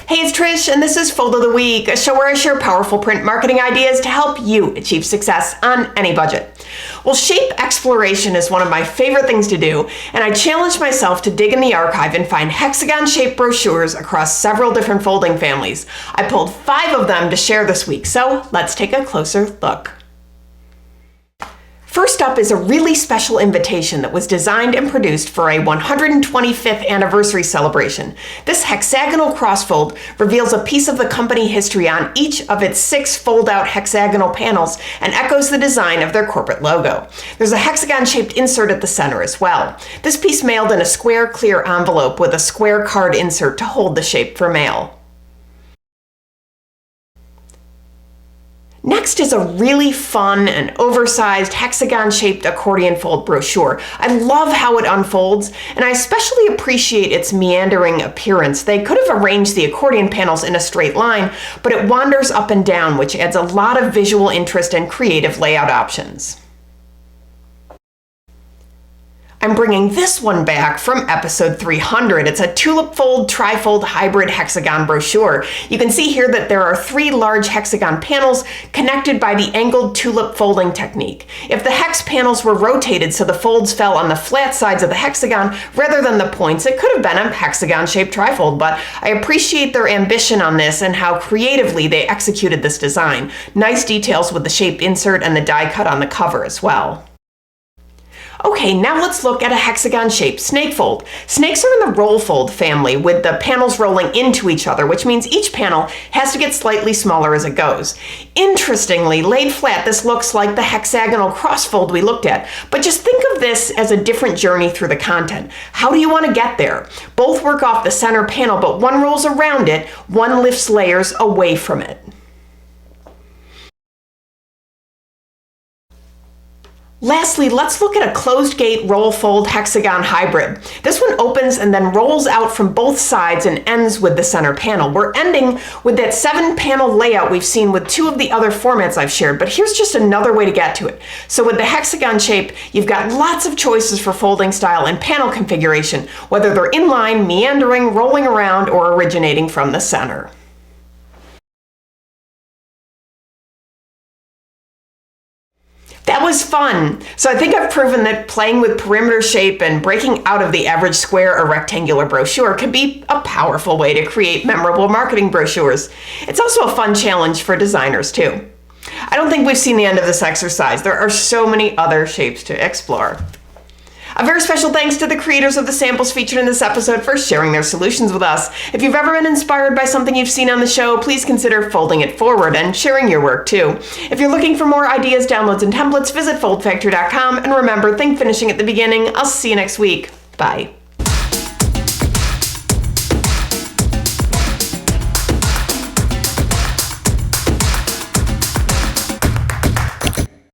Hey, it's Trish, and this is Fold of the Week, a show where I share powerful print marketing ideas to help you achieve success on any budget. Well, shape exploration is one of my favorite things to do, and I challenged myself to dig in the archive and find hexagon-shaped brochures across several different folding families. I pulled 5 of them to share this week, so let's take a closer look. First up is a really special invitation that was designed and produced for a 125th anniversary celebration. This hexagonal crossfold reveals a piece of the company history on each of its 6 fold-out hexagonal panels and echoes the design of their corporate logo. There's a hexagon-shaped insert at the center as well. This piece mailed in a square clear envelope with a square card insert to hold the shape for mail. Next is a really fun and oversized hexagon-shaped accordion fold brochure. I love how it unfolds, and I especially appreciate its meandering appearance. They could have arranged the accordion panels in a straight line, but it wanders up and down, which adds a lot of visual interest and creative layout options. I'm bringing this one back from episode 300. It's a tulip fold, trifold hybrid hexagon brochure. You can see here that there are 3 large hexagon panels connected by the angled tulip folding technique. If the hex panels were rotated so the folds fell on the flat sides of the hexagon rather than the points, it could have been a hexagon-shaped trifold, but I appreciate their ambition on this and how creatively they executed this design. Nice details with the shape insert and the die cut on the cover as well. Okay, now let's look at a hexagon-shaped snake fold. Snakes are in the roll fold family with the panels rolling into each other, which means each panel has to get slightly smaller as it goes. Interestingly, laid flat, this looks like the hexagonal crossfold we looked at, but just think of this as a different journey through the content. How do you want to get there? Both work off the center panel, but one rolls around it, one lifts layers away from it. Lastly, let's look at a closed gate roll fold hexagon hybrid. This one opens and then rolls out from both sides and ends with the center panel. We're ending with that 7-panel layout we've seen with 2 of the other formats I've shared, but here's just another way to get to it. So with the hexagon shape, you've got lots of choices for folding style and panel configuration, whether they're inline, meandering, rolling around, or originating from the center. That was fun. So I think I've proven that playing with perimeter shape and breaking out of the average square or rectangular brochure can be a powerful way to create memorable marketing brochures. It's also a fun challenge for designers too. I don't think we've seen the end of this exercise. There are so many other shapes to explore. A very special thanks to the creators of the samples featured in this episode for sharing their solutions with us. If you've ever been inspired by something you've seen on the show, please consider folding it forward and sharing your work too. If you're looking for more ideas, downloads, and templates, visit foldfactory.com, and remember, think finishing at the beginning. I'll see you next week. Bye.